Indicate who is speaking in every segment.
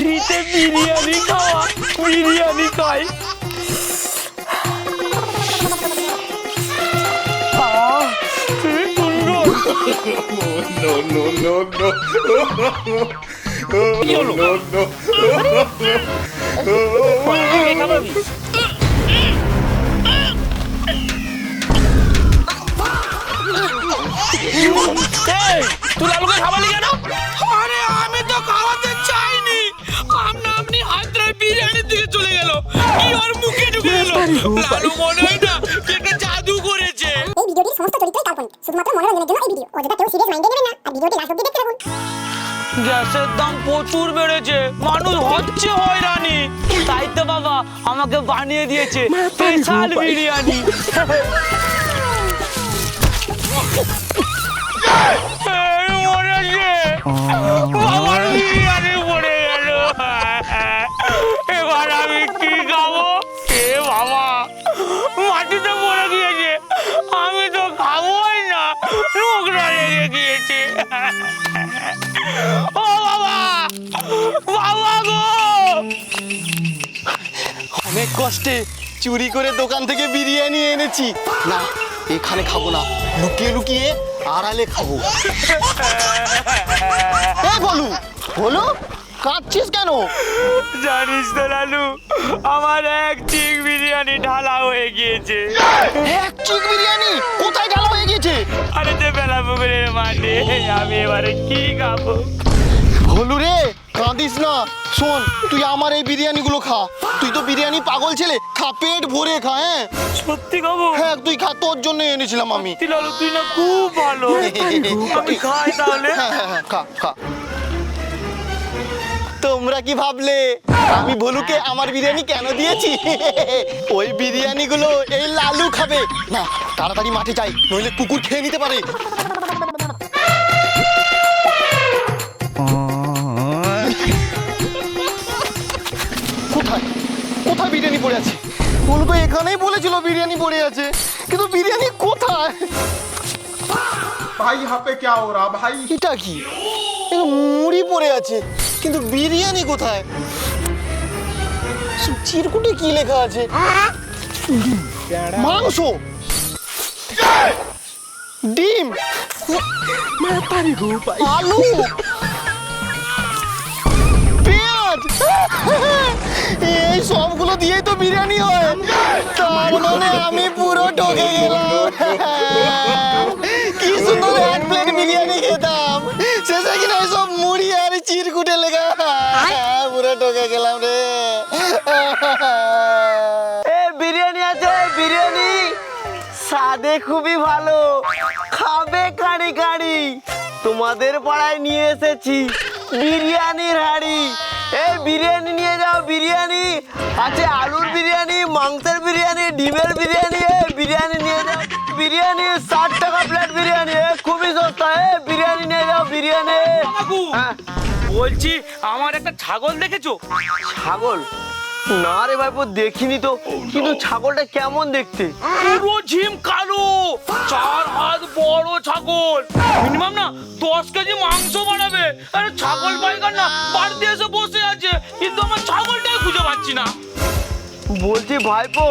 Speaker 1: ফ্রিতে বিরিয়ানি খাওয়া, বিরিয়ানি খাই। তুই লালুকে খাওয়ালি কেন?
Speaker 2: আরে আমি তো খাওয়াতে চাইনি, আপনি হাত ধরে বিরিয়ানির দিকে চলে গেল, কি ওর মুখে ঢুকে গেল। লালু মনে হয় না কি একটা জাদু করেছে।
Speaker 3: এই ভিডিওটির সমস্ত চরিত্রই কাল্পনিক, শুধুমাত্র মনোরঞ্জনের জন্য এই ভিডিও। অযথা কেউ সিরিয়াস মাইন্ডে নেবেন না আর ভিডিওটি লাস্ট অবধি দেখতে থাকুন।
Speaker 1: গ্যাসের দাম প্রচুর বেড়েছে, মানুষ হচ্ছে হয়রানি। তাই তো বাবা আমাকে বানিয়ে দিয়েছে স্পেশাল বিরিয়ানি। বাবার বিরিয়ানি পড়ে গেল, এবার আমি কি খাবো? এ বাবা মাটিতে পড়ে গিয়েছে, আমি তো খাবোই না, নোংরা লেগে গিয়েছে। ও বাবা, বাবা গো!
Speaker 4: অনেক কষ্টে চুরি করে দোকান থেকে বিরিয়ানি এনেছি। না, এখানে খাবো না, লুকিয়ে লুকিয়ে আড়ালে খাবো। বলু বলু, কাঁদছিস কেন?
Speaker 1: জানিস তো লালু, আমার এক চিক বিরিয়ানি ঢালা হয়ে গিয়েছে।
Speaker 4: এক চিক বিরিয়ানি কোথায় ঢালা হয়ে গেছে?
Speaker 1: আরে যে বেলা পুকুরের মাঠে, আমি এবারে কি খাবো?
Speaker 4: ভলু রে, কাঁদিস না। শোন, তুই আমার এই বিরিয়ানিগুলো খা। তুই তো বিরিয়ানি পাগল ছেলে, খা, পেট ভরে খা। হ্যাঁ
Speaker 1: সত্যি খাবো?
Speaker 4: হ্যাঁ, তুই খা, তোর জন্য এনেছিলাম আমি।
Speaker 1: সত্যি লালু, তুই না খুব ভালো। আমি খাই তাহলে?
Speaker 4: হ্যাঁ হ্যাঁ হ্যাঁ, খা খা। তোমরা কি ভাবলে আমি ভলুকে আমার বিরিয়ানি কেন দিয়েছি? ওই বিরিয়ানিগুলো এই লালু খাবে না। তাড়াতাড়ি মাঠে যাই, নইলে কুকুর খেয়ে নিতে পারে। কোথায় কোথায় বিরিয়ানি পড়ে আছে? ভলু তো এখানেই বলেছিল বিরিয়ানি পড়ে আছে, কিন্তু বিরিয়ানি কোথায়?
Speaker 5: भाई यहाँ पे क्या हो रहा भाई?
Speaker 4: এটা কি? মুড়ি পড়ে আছে, কিন্তু বিরিয়ানি কোথায়? চিরকুটে কি লেখা আছে? মাংস, ডিম, আলু, পেঁয়াজ, এই সবগুলো দিয়েই তো বিরিয়ানি হয়। তার মানে আমি পুরো ঠকে গেলাম। কি সুন্দর এক প্লেট বিরিয়ানি খেতাম, শেষে কিনা সব মুড়ি আর চিরকুটে লেখা। পুরো ঠকে গেলাম রে।
Speaker 1: বিরিয়ানি আছে, বিরিয়ানি স্বাদে খুবই ভালো, খাবে কাড়ি কাড়ি। তোমাদের পাড়ায় নিয়ে এসেছি বিরিয়ানির হাড়ি। এই বিরিয়ানি নিয়ে যাও, বিরিয়ানি আছে, আলুর বিরিয়ানি, মাংসের বিরিয়ানি, ডিমের বিরিয়ানি। বিরিয়ানি নিয়ে যাও, বিরিয়ানি 60 টাকা প্লেট বিরিয়ানি, খুবই সস্তা। বিরিয়ানি নিয়ে যাও, বিরিয়ানি। বলছি আমার একটা ছাগল দেখেছো? ছাগল? না রে ভাইপো, দেখিনি তো, কিন্তু ছাগলটা কেমন দেখতে? পুরো ঝিম কালো, 4 হাত বড় ছাগল, মিনিমাম না 10 কেজি মাংস বানাবে। আরে ছাগল পাইকার না বাড়িতে এসে বসে আছে, কিন্তু আমার ছাগলটাই খুঁজে পাচ্ছি না। বলছি ভাইপো,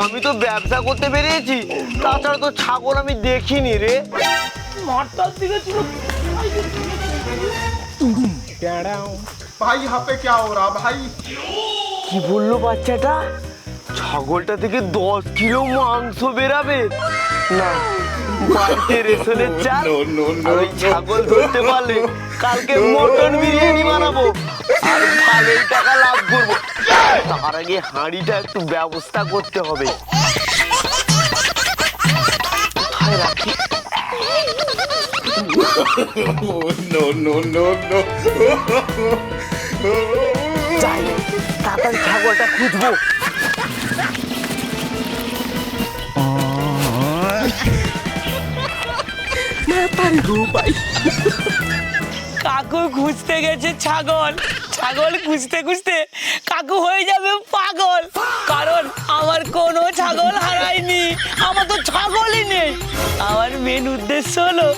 Speaker 1: আমি তো ব্যবসা করতে বেরিয়েছি, তাছাড়া তো ছাগল আমি দেখিনি রে। মাঠটার দিকে ছিল।
Speaker 5: भाई यहाँ पे क्या हो रहा भाई?
Speaker 1: কি বললো বাচ্চাটা? ছাগলটা থেকে 10 কিলো মাংস বেরাবে না? বাড়িতে রেশনের চাল আর ওই ছাগল ধরতে পারলে কালকে মটন বিরিয়ানি বানাবো আর ভালোই টাকা লাভ করবো। তার আগে হাঁড়িটা একটু ব্যবস্থা করতে হবে। কোথায় রাখি? যাই, তাড়াতাড়ি ছাগলটা খুঁজবো। কাকু খুঁজতে গেছে ছাগল, ছাগল খুঁজতে খুঁজতে কাকু হয়ে যাবে পাগল, কারণ আমার কোনো ছাগল হারায়নি, আমার তো ছাগলই নেই। আমার মেন উদ্দেশ্য হলো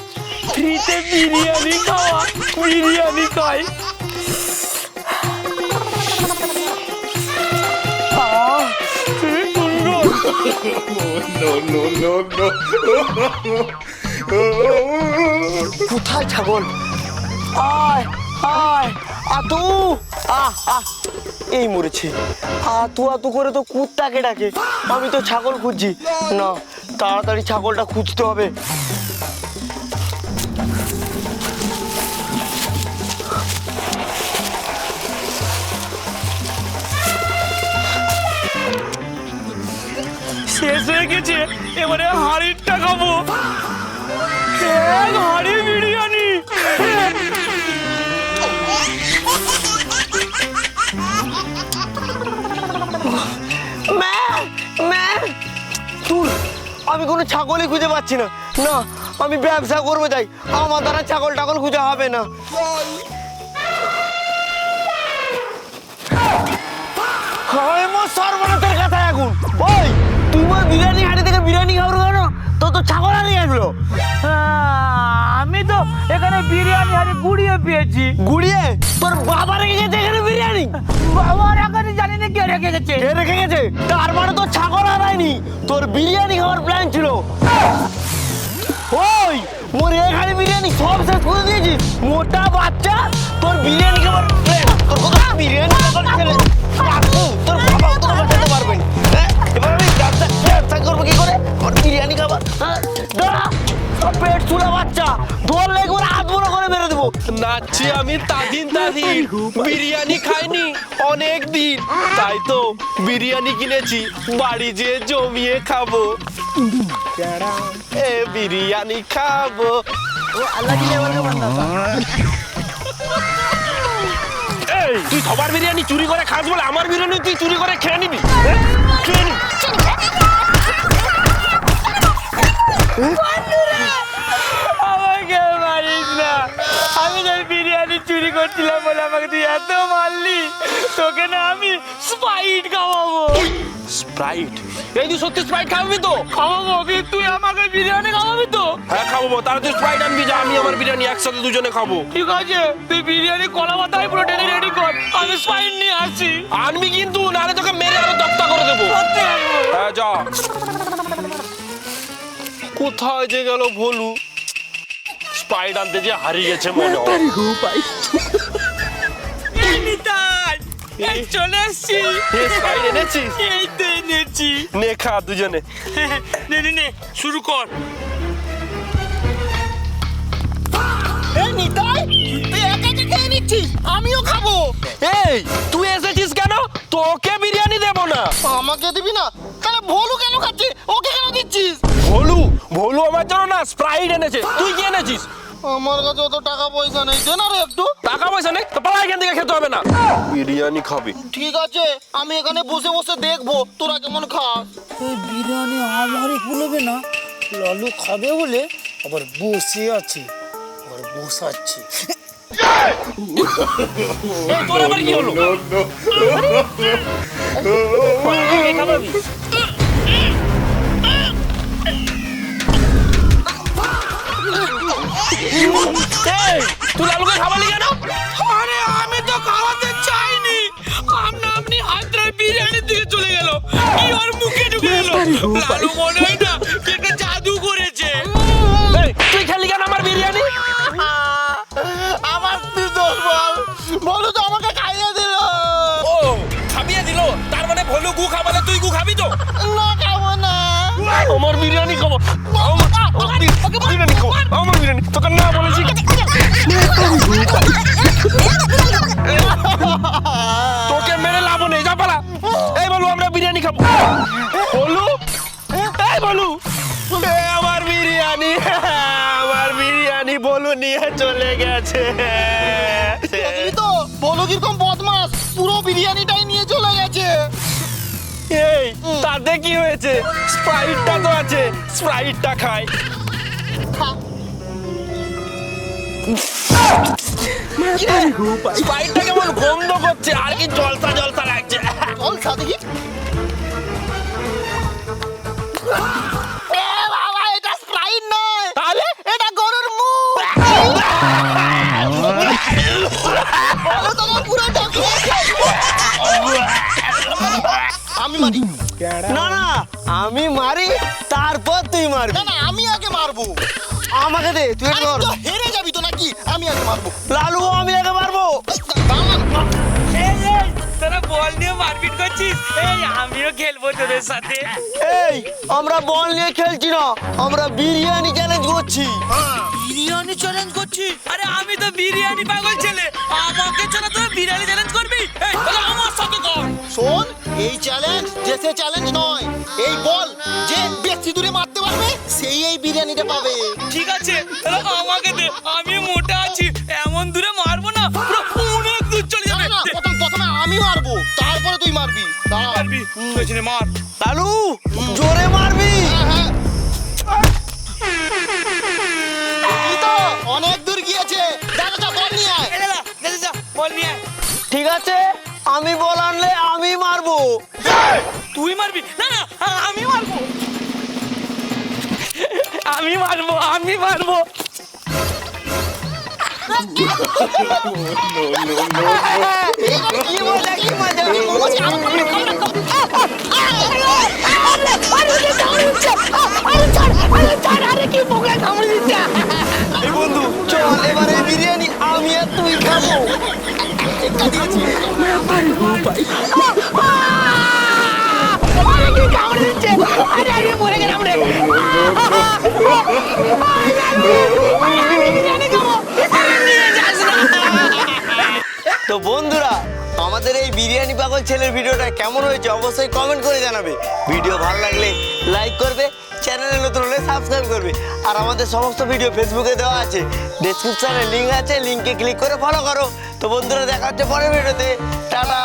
Speaker 1: ফ্রিতে বিরিয়ানি খাওয়া, বিরিয়ানি খাই।
Speaker 4: কোথায় ছাগল?
Speaker 1: আয় আয় আতু এই মরেছে। আতু আতু করে তো কুত্তাকে ডাকে, আমি তো ছাগল খুঁজছি না। তাড়াতাড়ি ছাগলটা খুঁজতে হবে।
Speaker 2: শেষ হয়ে গেছে, এবারে হাড়িটা খাবো। এক হাড়ি বিরিয়ানি।
Speaker 1: আমি কোনো ছাগলই খুঁজে পাচ্ছি না। না, আমি ব্যবসা করবো চাই, আমার দ্বারা ছাগল টাগল খুঁজে হবে না। সর্বনাথের কথা এখন ওই তুই বিরিয়ানি হাঁড়ি থেকে বিরিয়ানি খাবো কেন? তো ছাগল হারিয়ে আসলো।
Speaker 2: আমি তো এখানে বিরিয়ানি হাড়ি গুড়িয়ে পেয়েছি।
Speaker 1: গুড়িয়ে? তোর বাবা রেখে গেছে এখানে বিরিয়ানি?
Speaker 2: বাবার এখানে জানি না কে রেখে গেছে।
Speaker 1: কে রেখে গেছে? তার মানে তোর ছাগল হারায়নি, তোর বিরিয়ানি খাওয়ার প্ল্যান ছিল। ওই মোর এখানে বিরিয়ানি সব শেষ করে দিয়েছিস মোটা বাচ্চা। তোর বিরিয়ানি খাবার প্ল্যান, তোর কথা বিরিয়ানি খাবার ছেলে তোর বাবা তোর বাঁচাতে পারবে না। এবার আমি ব্যবসা করবো কি করে? তোর বিরিয়ানি খাবার দাঁড়া, তোর পেট চুলা বাচ্চা ধরলে একবার হাত বড় করে মেরে দেবো।
Speaker 6: নাচছি আমি তাদিন বিরিয়ানি খাইনি অনেক দিন, তাই তো বিরিয়ানি কিনেছি, বাড়ি যেয়ে জমিয়ে খাবো। এ বিরিয়ানি খাবো। এই তুই সবার বিরিয়ানি চুরি করে খাস বলে আমার বিরিয়ানি তুই চুরি করে খেয়ে নিবি? খেয়ে নিবি?
Speaker 2: আমাকে মারিস না, আমি তোর বিরিয়ানি চুরি করছিলাম বলে আমাকে তুই এত মারলি। তোকে না আমি স্প্রাইট খাওয়াবো।
Speaker 6: স্প্রাইট? এই তুই সত্যি স্প্রাইট খাওয়াবি তো?
Speaker 2: খাওয়াবো, কিন্তু তুই আমাকে বিরিয়ানি খাওয়াবি তো?
Speaker 6: হ্যাঁ খাবো। তাহলে তুই স্প্রাইট আনবি, যা আমি আমার বিরিয়ানি একসাথে দুজনে খাবো।
Speaker 2: ঠিক আছে, তুই বিরিয়ানি কলা পাতায় পুরো টেনে রেডি কর, আমি স্প্রাইট নিয়ে আসছি।
Speaker 6: আনবি কিন্তু, নাহলে তোকে মেরে আরো দপ্তা করে দেবো। হ্যাঁ যা। কোথায় যে গেল ভোলু? স্প্রাইট আনতে যে হারিয়ে গেছে মনে হয়।
Speaker 2: এই চলে এসছি।
Speaker 6: স্প্রাইট এনেছিস?
Speaker 2: এই তো এনেছি।
Speaker 6: নে খা দুজনে।
Speaker 2: নে নে নে, শুরু কর।
Speaker 4: আমিও খাবো।
Speaker 6: এই তুই এসেছিস কেন? তোকে বিরিয়ানি দেবো না।
Speaker 4: আমাকে দিবি না? তাহলে ভোলু কেন খাচ্ছে? ওকে কেন দিচ্ছিস?
Speaker 6: ভোলু? ভোলু আমার জন্য না স্প্রাইট এনেছে। তুই কি এনেছিস?
Speaker 4: আমার কাছে অত টাকা পয়সা নেই, দে না রে একটু।
Speaker 6: টাকা পয়সা নেই তো পালা এখান থেকে, খেতে হবে না। বিরিয়ানি খাবি?
Speaker 4: ঠিক আছে, আমি এখানে বসে বসে দেখবো তোরা কেমন খাস।
Speaker 7: এই বিরিয়ানি আমারই কুলবে না, লালু খাবে বলে আবার বসে আছে, আবার বসাচ্ছে।
Speaker 6: এই তোর আবার কি হলো? তুই লালুকে খাওয়ালি কেন?
Speaker 2: আরে আমি তো খাওয়াতে চাইনি, আপনি হায়দ্রাবাদ বিরিয়ানির দিকে চলে গেল, কি ওর মুখে ঢুকে গেল। লালু মনে হয় না কি একটা জাদু করেছে।
Speaker 6: এই, তুই খেলি কেন আমার বিরিয়ানি?
Speaker 4: আমার তুই দোষ বল, বলো তো আমাকে খাইয়ে দিল।
Speaker 6: ও খাবিয়ে দিল, তার মানে ভোলু গু খাবালে তুই গু খাবি তো?
Speaker 4: না খাবো না।
Speaker 6: আমার বিরিয়ানি খাবো, বিরিয়ানি খাবো, আমার বিরিয়ানি তোকে না বলেছি। তোকে মেরে লাভ নেই, যা পালা। এই বলু আমরা বিরিয়ানি খাবো। বলু, এই বলু, আমার বিরিয়ানি, আমার বিরিয়ানি বলু নিয়ে চলে গেছে।
Speaker 4: দেখলি তো বলো কিরকম বদমাস, পুরো বিরিয়ানিটাই নিয়ে চলে গেছে।
Speaker 6: এই তাতে কি হয়েছে? স্প্রাইটটা তো আছে, স্প্রাইটটা খাই। স্প্রাইটটা কেমন গন্ধ করছে, আর কি জলসা জলসা লাগছে।
Speaker 4: চল দেখি। এ বাবা, এটা স্প্রাইট নয়,
Speaker 6: তাহলে
Speaker 4: এটা গরুর মুখ। বলো তোমার পুরো ঢাকিয়ে। আমি মারি।
Speaker 1: না না, আমি মারি তারপর তুই মারবি।
Speaker 4: না না আমি আগে মারবো।
Speaker 1: আমাকে দে, তুই
Speaker 4: আমি
Speaker 1: ধর।
Speaker 4: তো হেরে যাবি তো নাকি? আমি আগে মারবো।
Speaker 1: লালু আমি আগে মারবো।
Speaker 2: এই এই তোরা বল নিয়ে মারপিট করছিস, এই আমিও খেলবো তোদের সাথে।
Speaker 1: এই আমরা বল নিয়ে খেলছি না, আমরা বিরিয়ানি চ্যালেঞ্জ করছি।
Speaker 2: বিরিয়ানি চ্যালেঞ্জ করছি? আরে আমি তো বিরিয়ানি পাগল ছেলে, আমাকে ছাড়া তোরা বিরিয়ানি চ্যালেঞ্জ করবি? এই তাহলে আমার সাথে কর।
Speaker 4: শোন, এই চ্যালেঞ্জ দেশে চ্যালেঞ্জ নয়। এই বল যে বেশি দূরে মারতে পারবে সেই এই বিরিয়ানিটা পাবে।
Speaker 2: ঠিক আছে, তাহলে আমাকে দে, আমি মোটা আছি, এমন দূরে মারবো না, পুরো অনেক দূর চলে
Speaker 4: না
Speaker 2: যাবে।
Speaker 4: না, প্রথমে আমি মারবো, তারপরে তুই মারবি। দাঁড়া।
Speaker 2: মারবি পেছনে মার।
Speaker 1: লালু জোরে মারবি।
Speaker 4: হ্যাঁ, এই তো অনেক দূর গিয়েছে। যা যা, বল নিয়ে আয়।
Speaker 2: এই যা, যা, যা, বল নিয়ে আয়।
Speaker 1: ঠিক আছে, আমি বল আনলে আমি মারবো।
Speaker 2: তুই মারবি? না না, আমি মারবো, আমি মারবো, আমি মারবো।
Speaker 1: কি মজা, কি মজা। এই বন্ধু চল, এবারে বিরিয়ানি আমি আর তুই খাবো। তো বন্ধুরা, আমাদের এই বিরিয়ানি পাগল ছেলের ভিডিওটা কেমন হয়েছে অবশ্যই কমেন্ট করে জানাবে। ভিডিও ভালো লাগলে লাইক করবে, চ্যানেলে নতুন হলে সাবস্ক্রাইব করবে। আর আমাদের সমস্ত ভিডিও ফেসবুকে দেওয়া আছে, ডেসক্রিপশনে লিঙ্ক আছে, লিঙ্কে ক্লিক করে ফলো করো। তো বন্ধুরা দেখা হচ্ছে পরের ভিডিওতে। টাটা।